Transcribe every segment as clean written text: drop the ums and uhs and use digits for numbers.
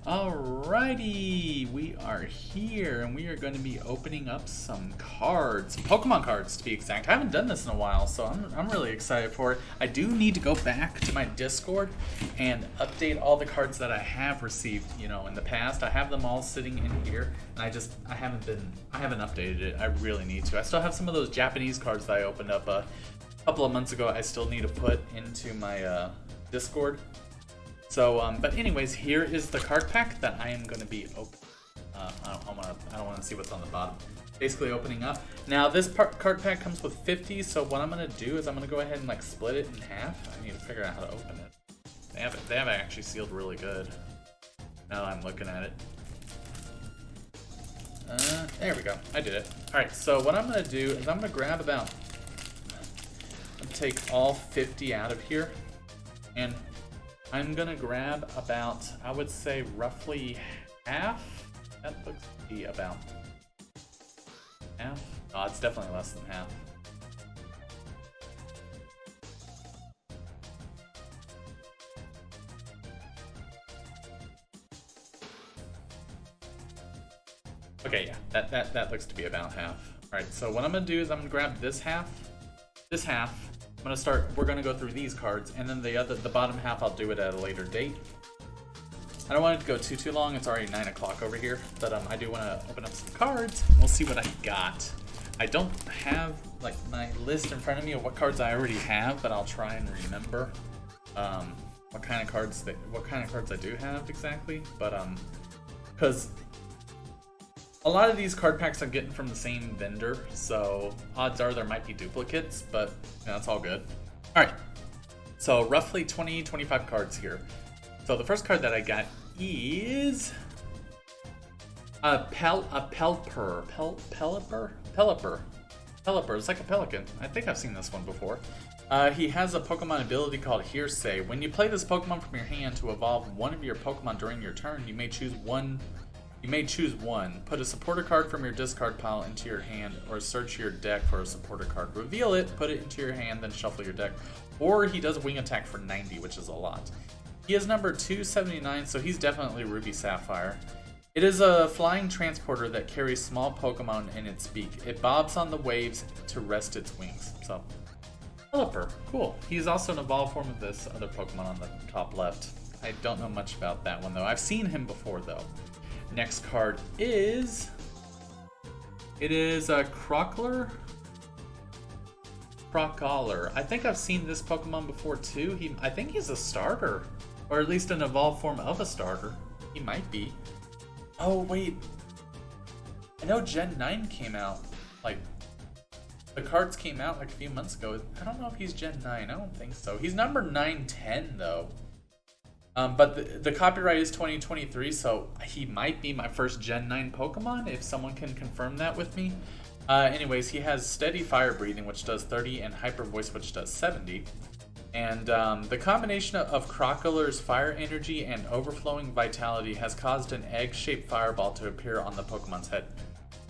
Alrighty, we are here and we are going to be opening up some cards, Pokemon cards to be exact. I haven't done this in a while, so I'm really excited for it. I do need to go back to my Discord and update all the cards that I have received, you know, in the past. I have them all sitting in here, and I haven't updated it. I really need to. I still have some of those Japanese cards that I opened up a couple of months ago. I still need to put into my Discord. So, but anyways, here is the card pack that I am going to be opening. I don't want to see what's on the bottom. Basically opening up. Now, this card pack comes with 50, so what I'm going to do is I'm going to go ahead and like split it in half. I need to figure out how to open it. They have it actually sealed really good. Now I'm looking at it. There we go. I did it. Alright, so what I'm going to do is I'm going to grab about... take all 50 out of here. And I'm gonna grab about, I would say, roughly half. That looks to be about half. Oh, it's definitely less than half. Okay, yeah, that looks to be about half. All right, so what I'm gonna do is I'm gonna grab this half. We're gonna go through these cards, and then the bottom half I'll do it at a later date. I don't want it to go too long. It's already 9 o'clock over here, but I do want to open up some cards. And we'll see what I got. I don't have like my list in front of me of what cards I already have, but I'll try and remember what kind of cards I do have exactly. But because a lot of these card packs I'm getting from the same vendor, so odds are there might be duplicates, but that's all good. Alright, so roughly 20-25 cards here. So the first card that I got is a Pelipper. Pelipper, it's like a pelican. I think I've seen this one before. He has a Pokemon ability called Hearsay. When you play this Pokemon from your hand to evolve one of your Pokemon during your turn, you may choose one. Put a supporter card from your discard pile into your hand, or search your deck for a supporter card. Reveal it, put it into your hand, then shuffle your deck. Or he does a wing attack for 90, which is a lot. He is number 279, so he's definitely Ruby Sapphire. It is a flying transporter that carries small Pokemon in its beak. It bobs on the waves to rest its wings. So, Pelipper, cool. He's also an evolved form of this other Pokemon on the top left. I don't know much about that one though. I've seen him before though. Next card is... It is a Crocler. I think I've seen this Pokemon before too. I think he's a starter. Or at least an evolved form of a starter. He might be. Oh, wait. I know Gen 9 came out. Like, the cards came out like a few months ago. I don't know if he's Gen 9. I don't think so. He's number 910, though. But the copyright is 2023, so he might be my first Gen 9 Pokemon, if someone can confirm that with me. Anyways, he has Steady Fire Breathing, which does 30, and Hyper Voice, which does 70. And the combination of Crocler's fire energy and overflowing vitality has caused an egg-shaped fireball to appear on the Pokemon's head.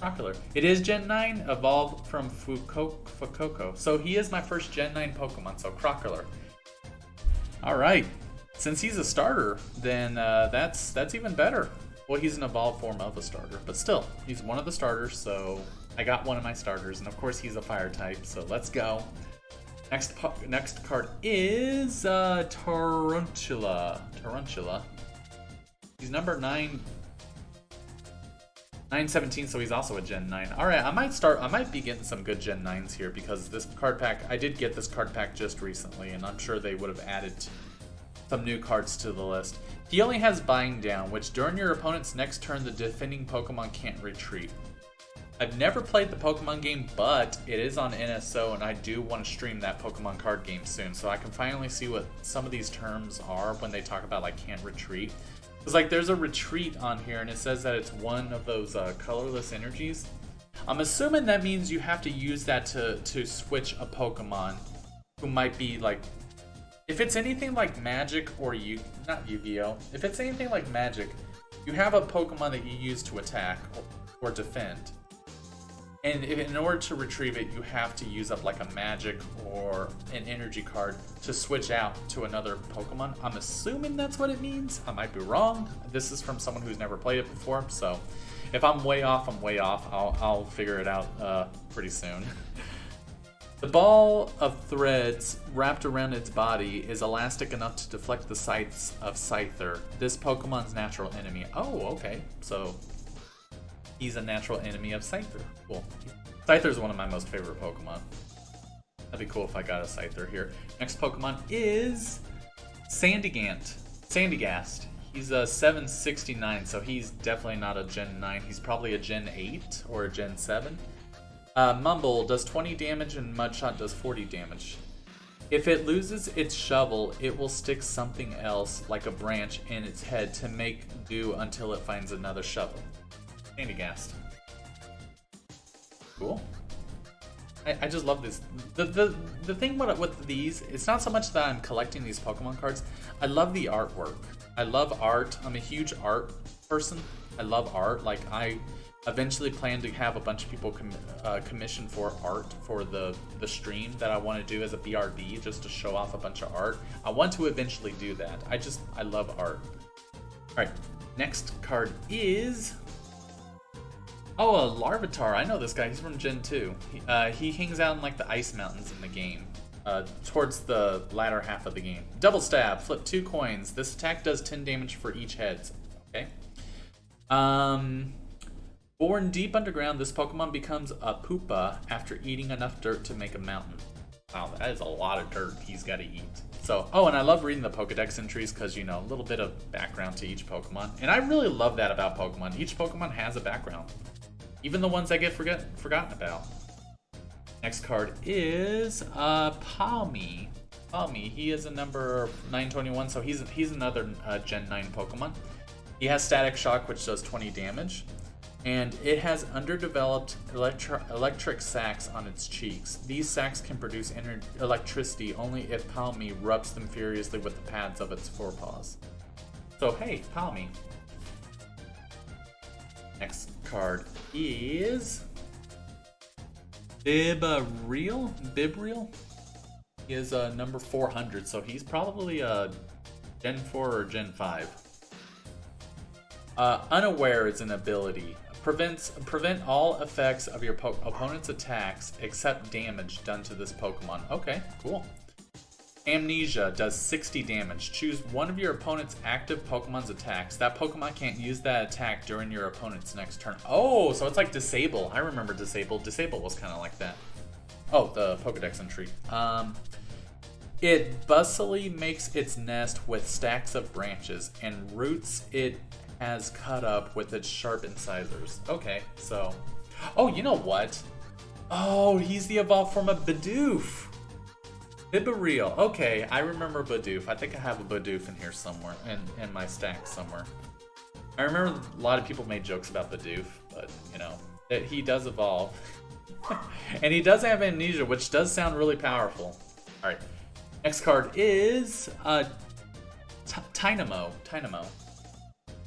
Crocler. It is Gen 9, evolved from Fuecoco. So he is my first Gen 9 Pokemon, so Crocler. Alright. Since he's a starter, then that's even better. Well, he's an evolved form of a starter, but still, he's one of the starters, so I got one of my starters, and of course he's a fire type, so let's go. Next card is Tarantula. He's number 917, so he's also a Gen 9. Alright, I might be getting some good Gen 9s here, because this card pack, I did get this card pack just recently, and I'm sure they would have added some new cards to the list. He only has Bind Down, which during your opponent's next turn, the defending Pokemon can't retreat. I've never played the Pokemon game, but it is on NSO, and I do want to stream that Pokemon card game soon, so I can finally see what some of these terms are when they talk about like can't retreat. Because like there's a retreat on here, and it says that it's one of those colorless energies. I'm assuming that means you have to use that to switch a Pokemon who might be like... If it's anything like Magic or not Yu-Gi-Oh! If it's anything like Magic, you have a Pokemon that you use to attack or defend. And in order to retrieve it, you have to use up like a magic or an energy card to switch out to another Pokemon. I'm assuming that's what it means. I might be wrong. This is from someone who's never played it before, so if I'm way off, I'm way off. I'll figure it out pretty soon. The ball of threads wrapped around its body is elastic enough to deflect the scythes of Scyther, this Pokemon's natural enemy. Oh, okay. So he's a natural enemy of Scyther. Cool. Scyther is one of my most favorite Pokemon. That'd be cool if I got a Scyther here. Next Pokemon is Sandygast. He's a 769, so he's definitely not a Gen 9. He's probably a Gen 8 or a Gen 7. Mumble does 20 damage and Mudshot does 40 damage. If it loses its shovel, it will stick something else, like a branch, in its head to make do until it finds another shovel. Sandygast. Cool. I just love this. The thing with these, it's not so much that I'm collecting these Pokemon cards. I love the artwork. I love art. I'm a huge art person. I love art. Like, I eventually plan to have a bunch of people commission for art for the stream that I want to do as a BRB, just to show off a bunch of art. I want to eventually do that. I love art. Alright, next card is... Oh, a Larvitar. I know this guy. He's from Gen 2. He hangs out in like the ice mountains in the game. Towards the latter half of the game. Double stab. Flip 2 coins. This attack does 10 damage for each head. Okay. Born deep underground, this Pokemon becomes a Poopa after eating enough dirt to make a mountain. Wow, that is a lot of dirt he's got to eat. So, oh, and I love reading the Pokedex entries because, you know, a little bit of background to each Pokemon. And I really love that about Pokemon. Each Pokemon has a background. Even the ones that get forgotten about. Next card is Palmy. Palmy, he is a number 921, so he's another Gen 9 Pokemon. He has Static Shock, which does 20 damage. And it has underdeveloped electric sacs on its cheeks. These sacs can produce electricity only if Palmy rubs them furiously with the pads of its forepaws. So hey, Palmy. Next card is Bibriel. He is number 400, so he's probably a Gen 4 or Gen 5. Unaware is an ability. Prevent all effects of your opponent's attacks except damage done to this Pokemon. Okay, cool. Amnesia does 60 damage. Choose one of your opponent's active Pokemon's attacks. That Pokemon can't use that attack during your opponent's next turn. Oh, so it's like Disable. I remember Disable. Disable was kind of like that. Oh, the Pokedex entry. It bustily makes its nest with stacks of branches and roots it has cut up with its sharp incisors. Okay, so... Oh, you know what? Oh, he's the evolved form of Bidoof. Bibareel. Okay, I remember Bidoof. I think I have a Bidoof in here somewhere, in my stack somewhere. I remember a lot of people made jokes about Bidoof, but, you know, that he does evolve. And he does have amnesia, which does sound really powerful. Alright, next card is Tynamo.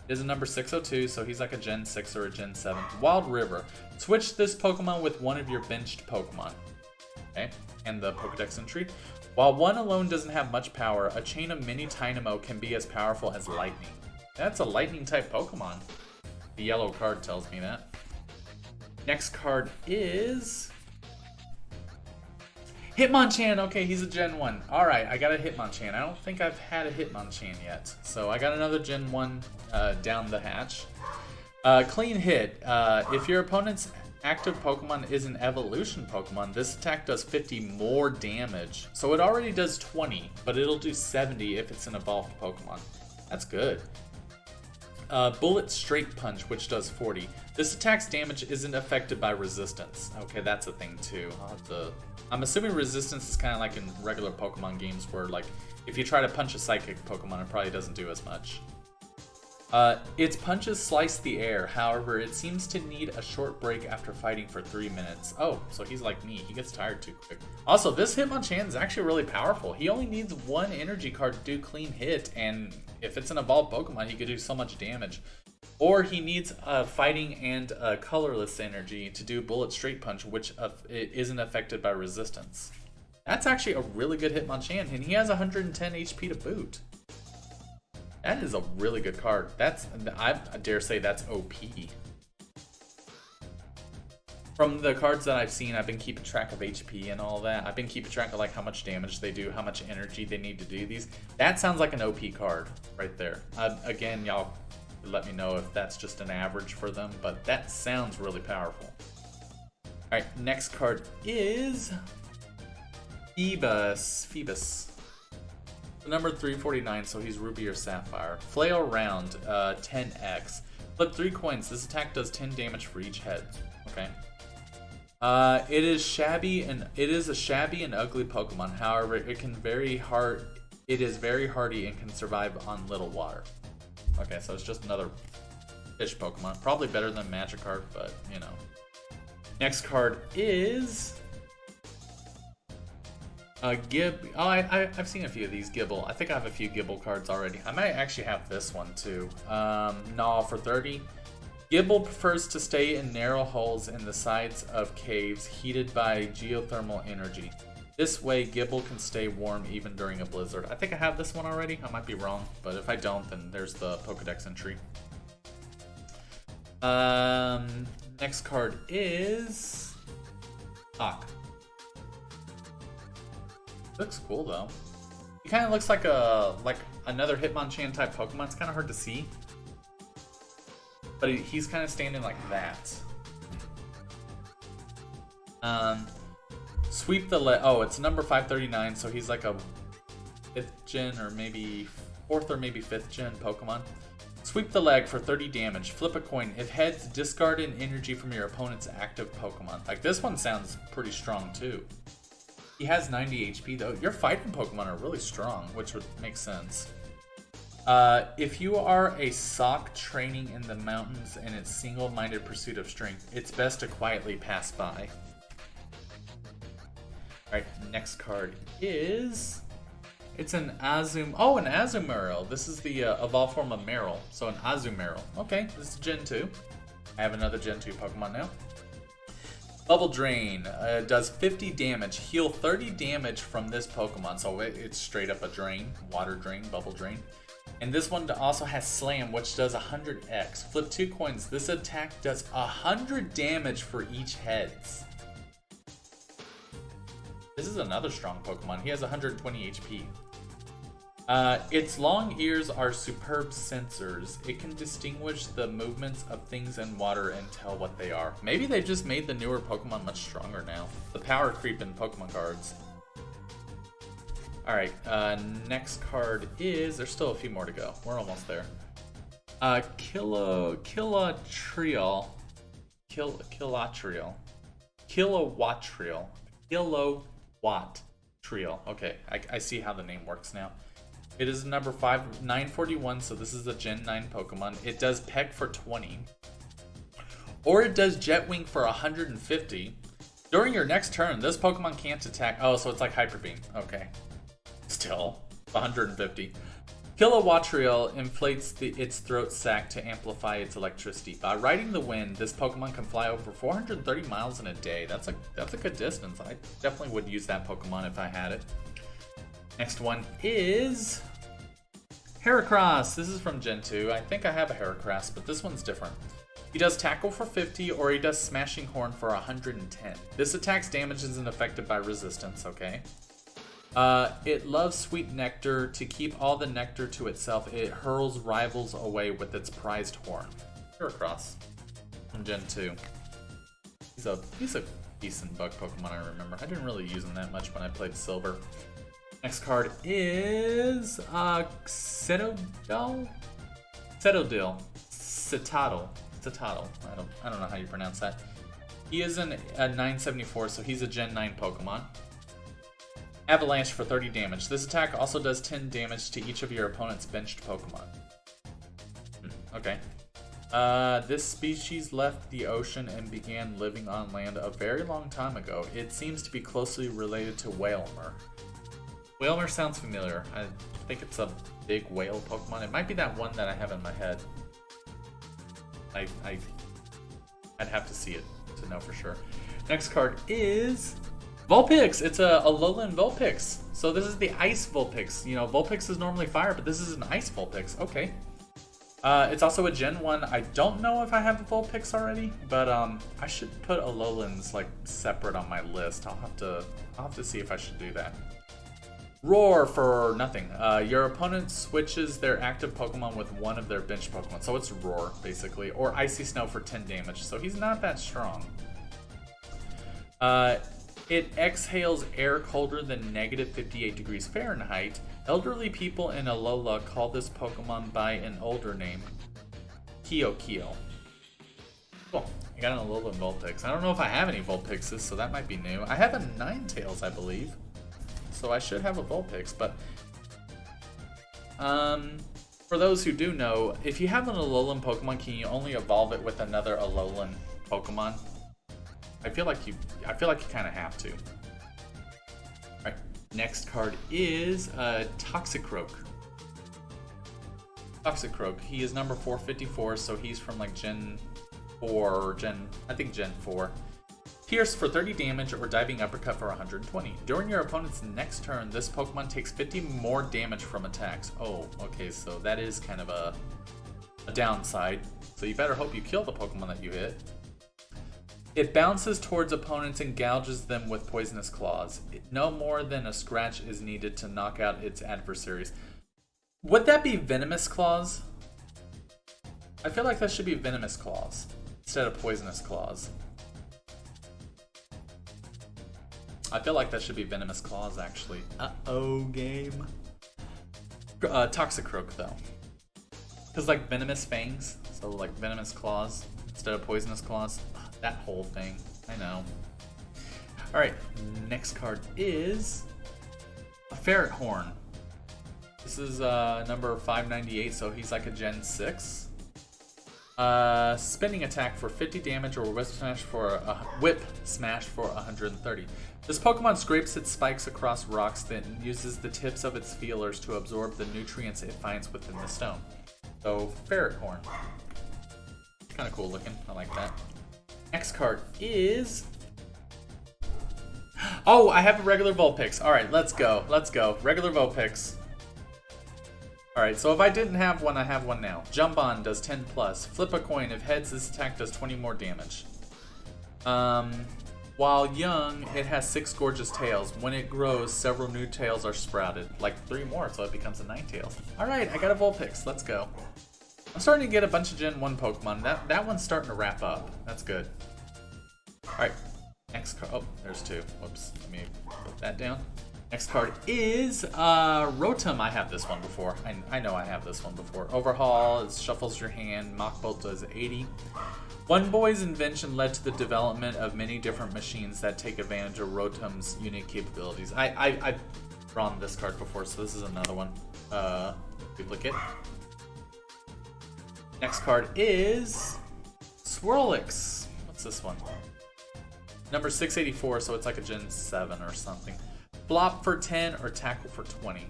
Is a number 602, so he's like a Gen 6 or a Gen 7. Wild River. Switch this Pokemon with one of your benched Pokemon. Okay, and the Pokedex entry. While one alone doesn't have much power, a chain of mini Tynamo can be as powerful as lightning. That's a lightning type Pokemon. The yellow card tells me that. Next card is Hitmonchan. Okay, he's a Gen 1. Alright, I got a Hitmonchan. I don't think I've had a Hitmonchan yet. So I got another Gen 1 down the hatch. Clean hit. If your opponent's active Pokemon is an evolution Pokemon, this attack does 50 more damage. So it already does 20, but it'll do 70 if it's an evolved Pokemon. That's good. Bullet Straight Punch, which does 40. This attack's damage isn't affected by resistance. Okay, that's a thing too. I'm assuming resistance is kind of like in regular Pokemon games where, like, if you try to punch a psychic Pokemon, it probably doesn't do as much. Its punches slice the air, however, it seems to need a short break after fighting for 3 minutes. Oh, so he's like me, he gets tired too quick. Also, this Hitmonchan is actually really powerful. He only needs one energy card to do clean hit, and if it's an evolved Pokemon, he could do so much damage. Or he needs a fighting and a colorless energy to do bullet straight punch, which it isn't affected by resistance. That's actually a really good Hitmonchan, and he has 110 HP to boot. That is a really good card. I dare say that's OP. From the cards that I've seen, I've been keeping track of HP and all that. I've been keeping track of like how much damage they do, how much energy they need to do these. That sounds like an OP card right there. Again, y'all let me know if that's just an average for them, but that sounds really powerful. Alright, next card is Phoebus. Number 349, so he's Ruby or Sapphire. Flail round, 10x. Flip 3 coins. This attack does 10 damage for each head. Okay. It is a shabby and ugly Pokemon. However, it is very hardy and can survive on little water. Okay, so it's just another fish Pokemon. Probably better than Magikarp, but you know. Next card is I've seen a few of these Gibble. I think I have a few Gibble cards already. I might actually have this one too. Gnaw for 30. Gibble prefers to stay in narrow holes in the sides of caves heated by geothermal energy. This way, Gibble can stay warm even during a blizzard. I think I have this one already. I might be wrong, but if I don't, then there's the Pokedex entry. Next card is Hawk. Looks cool though. He kind of looks like another Hitmonchan type Pokemon. It's kind of hard to see, but he's kind of standing like that. Sweep the leg. Oh, it's number 539, so he's like a 5th gen or maybe 4th or maybe 5th gen Pokemon. Sweep the leg for 30 damage. Flip a coin. If heads, discard an energy from your opponent's active Pokemon. Like, this one sounds pretty strong too. He has 90 HP though. Your fighting Pokemon are really strong, which would make sense. If you are a sock training in the mountains in its single-minded pursuit of strength, it's best to quietly pass by. Alright, next card is... It's an an Azumarill. This is the evolved form of Marill. So an Azumarill. Okay, this is Gen 2. I have another Gen 2 Pokemon now. Bubble Drain. Does 50 damage. Heal 30 damage from this Pokemon. So it's straight up a drain. Water drain, Bubble Drain. And this one also has Slam, which does 100x. Flip 2 coins. This attack does 100 damage for each heads. This is another strong Pokemon. He has 120 HP. Its long ears are superb sensors. It can distinguish the movements of things in water and tell what they are. Maybe they just made the newer Pokemon much stronger now. The power creep in Pokemon cards. Alright, next card is... There's still a few more to go. We're almost there. Kilowattriel. Okay, I see how the name works now. It is number 941, so this is a Gen 9 Pokemon. It does Peck for 20. Or it does Jet Wing for 150. During your next turn, this Pokemon can't attack... Oh, so it's like Hyper Beam. Okay. Still, 150. Kilowattriel inflates its throat sac to amplify its electricity. By riding the wind, this Pokemon can fly over 430 miles in a day. That's a good distance. I definitely would use that Pokemon if I had it. Next one is Heracross. This is from Gen 2. I think I have a Heracross, but this one's different. He does Tackle for 50, or he does Smashing Horn for 110. This attack's damage isn't affected by resistance, okay? It loves sweet nectar. To keep all the nectar to itself, it hurls rivals away with its prized horn. Heracross from Gen 2. He's a decent bug Pokemon, I remember. I didn't really use him that much when I played Silver. Next card is Citadel. I don't know how you pronounce that. He is a 974, so he's a Gen 9 Pokemon. Avalanche for 30 damage. This attack also does 10 damage to each of your opponent's benched Pokemon. Okay. This species left the ocean and began living on land a very long time ago. It seems to be closely related to Whalmer. Whalmer sounds familiar. I think it's a big whale Pokemon. It might be that one that I have in my head. I'd have to see it to know for sure. Next card is Vulpix. It's a Alolan Vulpix. So this is the Ice Vulpix. You know, Vulpix is normally fire, but this is an Ice Vulpix. Okay. It's also a Gen 1. I don't know if I have a Vulpix already, but I should put Alolans like separate on my list. I'll have to see if I should do that. Roar for nothing. Your opponent switches their active Pokemon with one of their bench Pokemon. So it's Roar, basically. Or Icy Snow for 10 damage. So he's not that strong. It exhales air colder than negative 58 degrees Fahrenheit. Elderly people in Alola call this Pokemon by an older name. Kyo. Cool. I got an Alolan Vulpix. I don't know if I have any Vulpixes, so that might be new. I have a Ninetales, I believe. So I should have a Vulpix, but for those who do know, if you have an Alolan Pokemon, can you only evolve it with another Alolan Pokemon? I feel like you kind of have to. All right, next card is Toxicroak. Toxicroak. He is number 454, so he's from like Gen 4 or Gen 4. Pierce for 30 damage or Diving Uppercut for 120. During your opponent's next turn, this Pokemon takes 50 more damage from attacks. Oh, okay, so that is kind of a downside. So you better hope you kill the Pokemon that you hit. It bounces towards opponents and gouges them with poisonous claws. No more than a scratch is needed to knock out its adversaries. Would that be venomous claws? I feel like that should be venomous claws instead of poisonous claws. I feel like that should be venomous claws, actually. Uh-oh, game. Toxicroak, though. Because, like, venomous fangs. So, like, venomous claws instead of poisonous claws. That whole thing. I know. Alright, next card is a Ferret Horn. This is number 598, so he's like a Gen 6. Spinning attack for 50 damage or Whip Smash for 130. This Pokemon scrapes its spikes across rocks, then uses the tips of its feelers to absorb the nutrients it finds within the stone. So, Ferret Horn. Kind of cool looking. I like that. Next card is... Oh, I have a regular Vulpix. Alright, let's go. Let's go. Regular Vulpix. Alright, so if I didn't have one, I have one now. Jump On does 10 plus. Flip a coin. If heads, this attack does 20 more damage. While young, it has 6 gorgeous tails. When it grows, several new tails are sprouted. Like 3 more, so it becomes a Ninetales. Alright, I got a Vulpix. Let's go. I'm starting to get a bunch of Gen 1 Pokemon. That one's starting to wrap up. That's good. Alright, next card. Oh, there's 2. Whoops, let me put that down. Next card is Rotom. I have this one before. I know I have this one before. Overhaul, it shuffles your hand. Mach Bolt does 80. One boy's invention led to the development of many different machines that take advantage of Rotom's unique capabilities. I've drawn this card before, so this is another one. Duplicate. Next card is Swirlix. What's this one? Number 684, so it's like a Gen 7 or something. Flop for 10 or tackle for 20.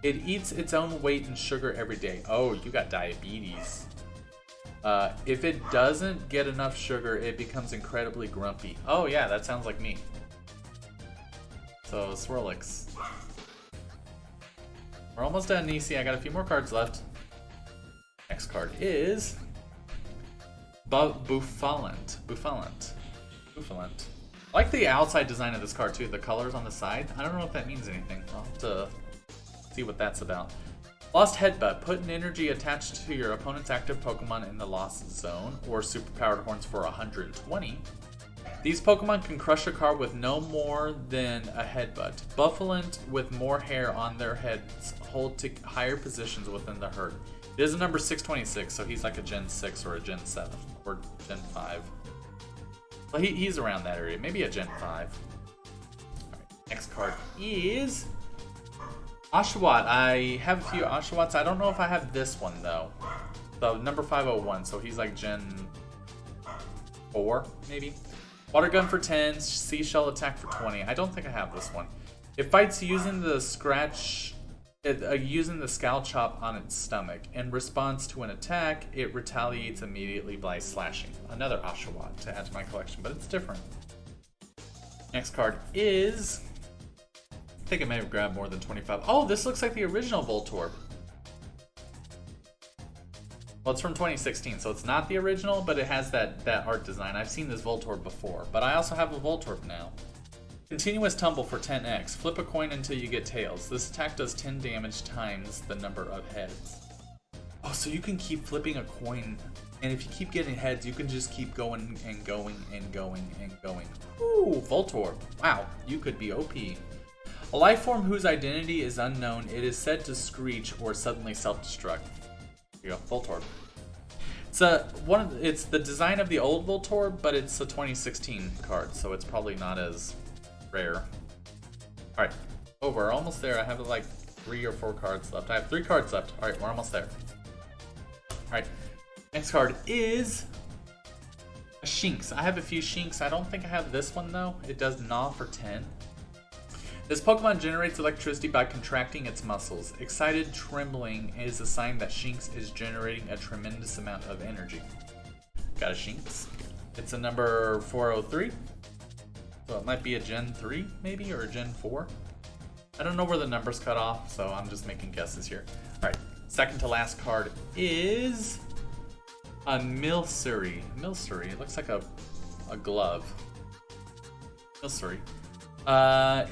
It eats its own weight in sugar every day. Oh, you got diabetes. If it doesn't get enough sugar, it becomes incredibly grumpy. Oh yeah, that sounds like me. So, Swirlix. We're almost done, Nisi. I got a few more cards left. Next card is... Bouffalant. I like the outside design of this card too, the colors on the side. I don't know if that means anything. I'll have to see what that's about. Lost Headbutt. Put an energy attached to your opponent's active Pokemon in the Lost Zone, or Superpowered Horns for 120. These Pokemon can crush a car with no more than a headbutt. Bouffalant with more hair on their heads hold to higher positions within the herd. It is a number 626, so he's like a Gen 6 or a Gen 7 or Gen 5. Well, he's around that area. Maybe a Gen 5. Alright, next card is Oshawott. I have a few Oshawotts. I don't know if I have this one, though. So, number 501. So, he's like Gen 4, maybe. Water Gun for 10. Seashell Attack for 20. I don't think I have this one. It fights using the scratch using the Scowl Chop on its stomach. In response to an attack, it retaliates immediately by slashing. Another Oshawott to add to my collection, but it's different. Next card is... I think I may have grabbed more than 25. Oh, this looks like the original Voltorb. Well, it's from 2016, so it's not the original, but it has that art design. I've seen this Voltorb before, but I also have a Voltorb now. Continuous Tumble for 10x. Flip a coin until you get tails. This attack does 10 damage times the number of heads. Oh, so you can keep flipping a coin, and if you keep getting heads, you can just keep going and going and going and going. Ooh, Voltorb. Wow, you could be OP. A life form whose identity is unknown, it is said to screech or suddenly self-destruct. Here you go, Voltorb. It's the design of the old Voltorb, but it's a 2016 card, so it's probably not as rare. Alright. Oh, we're almost there. I have like 3 or 4 cards left. I have 3 cards left. Alright, we're almost there. Alright. Next card is a Shinx. I have a few Shinx. I don't think I have this one though. It does Gnaw for 10. This Pokemon generates electricity by contracting its muscles. Excited trembling is a sign that Shinx is generating a tremendous amount of energy. Got a Shinx. It's a number 403. So it might be a Gen 3 maybe, or a Gen 4. I don't know where the numbers cut off, so I'm just making guesses here. Alright, second to last card is a Milcery. Milcery, it looks like a glove. Milcery.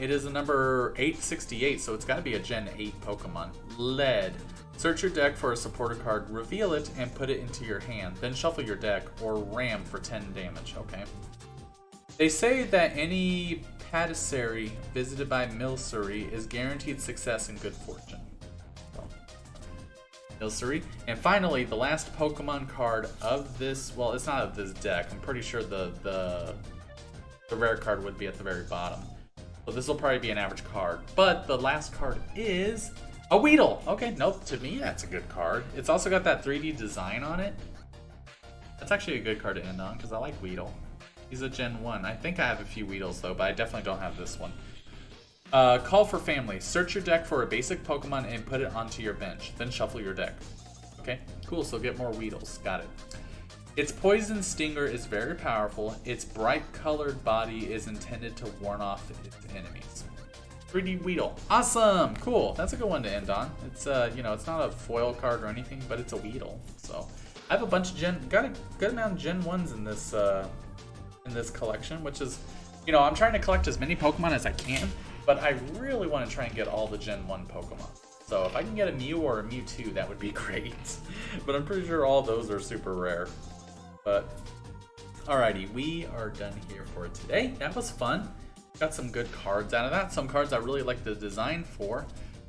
It is a number 868, so it's got to be a Gen 8 Pokemon. Lead. Search your deck for a supporter card, reveal it, and put it into your hand. Then shuffle your deck, or ram for 10 damage. Okay. They say that any Patisserie visited by Milcery is guaranteed success and good fortune. So, Milcery. And finally, the last Pokemon card of this, well, it's not of this deck. I'm pretty sure the rare card would be at the very bottom. So this will probably be an average card. But the last card is a Weedle. Okay, nope, to me that's a good card. It's also got that 3D design on it. That's actually a good card to end on because I like Weedle. He's a Gen 1. I think I have a few Weedles though, but I definitely don't have this one. Call for family. Search your deck for a basic Pokemon and put it onto your bench. Then shuffle your deck. Okay, cool, so get more Weedles. Got it. Its poison stinger is very powerful. Its bright colored body is intended to warn off its enemies. 3D Weedle. Awesome! Cool. That's a good one to end on. It's it's not a foil card or anything, but it's a Weedle. So I have a bunch of got a good amount of Gen 1s in this collection, which is, I'm trying to collect as many Pokemon as I can, but I really want to try and get all the Gen 1 Pokemon. So if I can get a Mew or a Mewtwo, that would be great. But I'm pretty sure all those are super rare. But, alrighty, we are done here for today. That was fun. Got some good cards out of that. Some cards I really like the design for.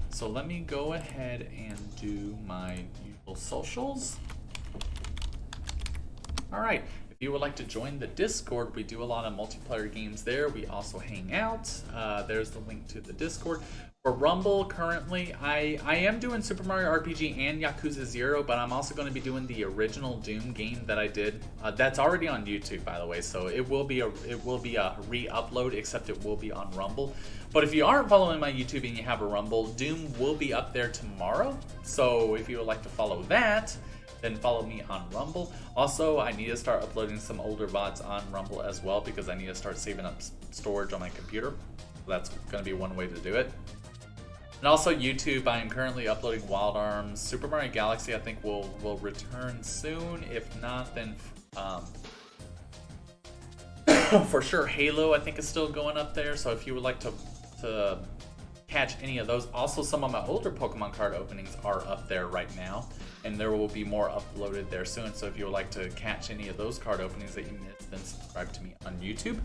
So let me go ahead and do my usual socials. Alright, if you would like to join the Discord, we do a lot of multiplayer games there. We also hang out. There's the link to the Discord. For Rumble, currently, I am doing Super Mario RPG and Yakuza 0, but I'm also going to be doing the original Doom game that I did. That's already on YouTube, by the way, so it will be a re-upload, except it will be on Rumble. But if you aren't following my YouTube and you have a Rumble, Doom will be up there tomorrow. So if you would like to follow that, then follow me on Rumble. Also, I need to start uploading some older VODs on Rumble as well, because I need to start saving up storage on my computer. So that's going to be one way to do it. And also YouTube, I am currently uploading Wild Arms. Super Mario Galaxy I think will return soon. If not, then for sure Halo I think is still going up there. So if you would like to catch any of those. Also, some of my older Pokemon card openings are up there right now, and there will be more uploaded there soon. So if you would like to catch any of those card openings that you missed, then subscribe to me on YouTube.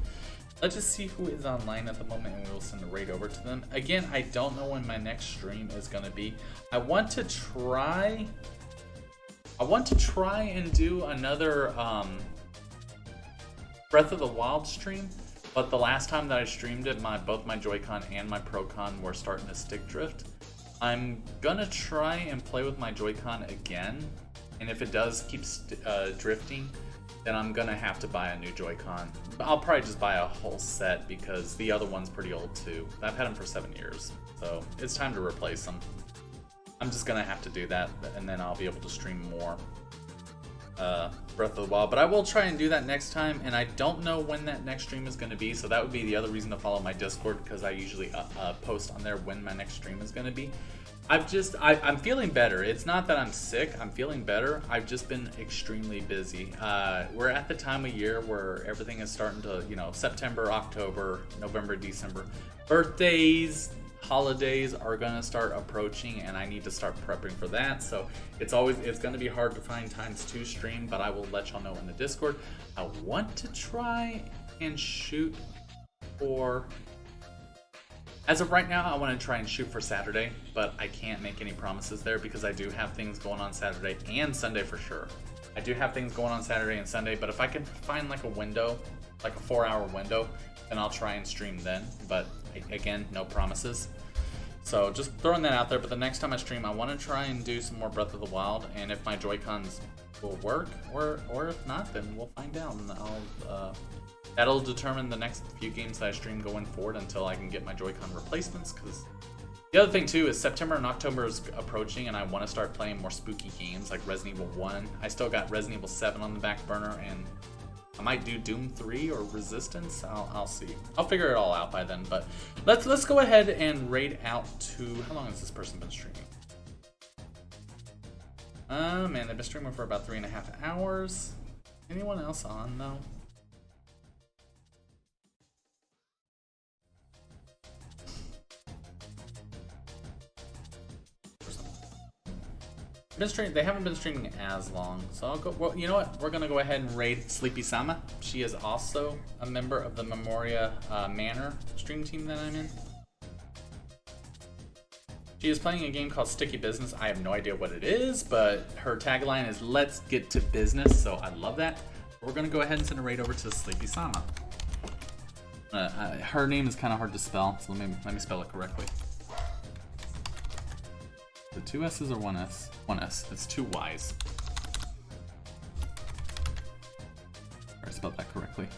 Let's just see who is online at the moment, and we will send a raid over to them. Again, I don't know when my next stream is going to be. I want to try and do another Breath of the Wild stream, but the last time that I streamed it, both my Joy-Con and my Pro-Con were starting to stick drift. I'm gonna try and play with my Joy-Con again, and if it does keep drifting, then I'm gonna have to buy a new Joy-Con. I'll probably just buy a whole set because the other one's pretty old too. I've had them for 7 years, so it's time to replace them. I'm just gonna have to do that, and then I'll be able to stream more Breath of the Wild. But I will try and do that next time, and I don't know when that next stream is going to be, so that would be the other reason to follow my Discord, because I usually post on there when my next stream is going to be. I'm feeling better. It's not that I'm sick, I'm feeling better. I've just been extremely busy. We're at the time of year where everything is starting to, you know, September, October, November, December. Birthdays, holidays are gonna start approaching, and I need to start prepping for that. So it's gonna be hard to find times to stream, but I will let y'all know in the Discord. I want to try and shoot for, as of right now, I want to try and shoot for Saturday, but I can't make any promises there because I do have things going on Saturday and Sunday for sure. I do have things going on Saturday and Sunday, but if I can find like a window, like a 4-hour window, then I'll try and stream then. But again, no promises. So just throwing that out there. But the next time I stream, I want to try and do some more Breath of the Wild, and if my Joy-Cons will work, or if not, then we'll find out, and that'll determine the next few games that I stream going forward until I can get my Joy-Con replacements. Because the other thing too is September and October is approaching, and I want to start playing more spooky games like Resident Evil 1. I still got Resident Evil 7 on the back burner, and I might do Doom 3 or Resistance. I'll see. I'll figure it all out by then. But let's go ahead and raid out to, how long has this person been streaming? Man, they've been streaming for about 3.5 hours. Anyone else on though? They haven't been streaming as long, so I'll go. Well, you know what? We're gonna go ahead and raid Sleepy Sama. She is also a member of the Memoria Manor stream team that I'm in. She is playing a game called Sticky Business. I have no idea what it is, but her tagline is "Let's get to business," so I love that. We're gonna go ahead and send a raid over to Sleepy Sama. Her name is kind of hard to spell, so let me spell it correctly. The 2 S's or 1 S? 1 S. It's 2 Y's. I spelled that correctly.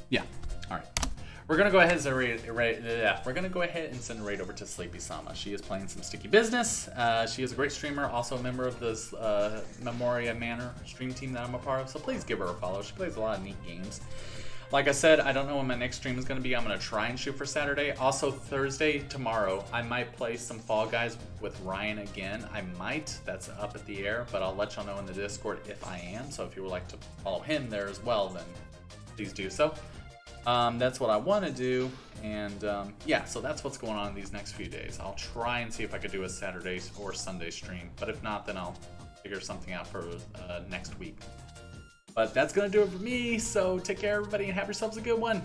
Yeah. All right. We're gonna go ahead and send a raid over to Sleepy Sama. She is playing some Sticky Business. She is a great streamer, also a member of this Memoria Manor stream team that I'm a part of. So please give her a follow. She plays a lot of neat games. Like I said, I don't know when my next stream is going to be. I'm going to try and shoot for Saturday. Also, Thursday, tomorrow, I might play some Fall Guys with Ryan again. I might. That's up at the air, but I'll let y'all know in the Discord if I am. So if you would like to follow him there as well, then please do so. That's what I want to do. And yeah, so that's what's going on in these next few days. I'll try and see if I could do a Saturday or Sunday stream. But if not, then I'll figure something out for next week. But that's going to do it for me, so take care everybody and have yourselves a good one.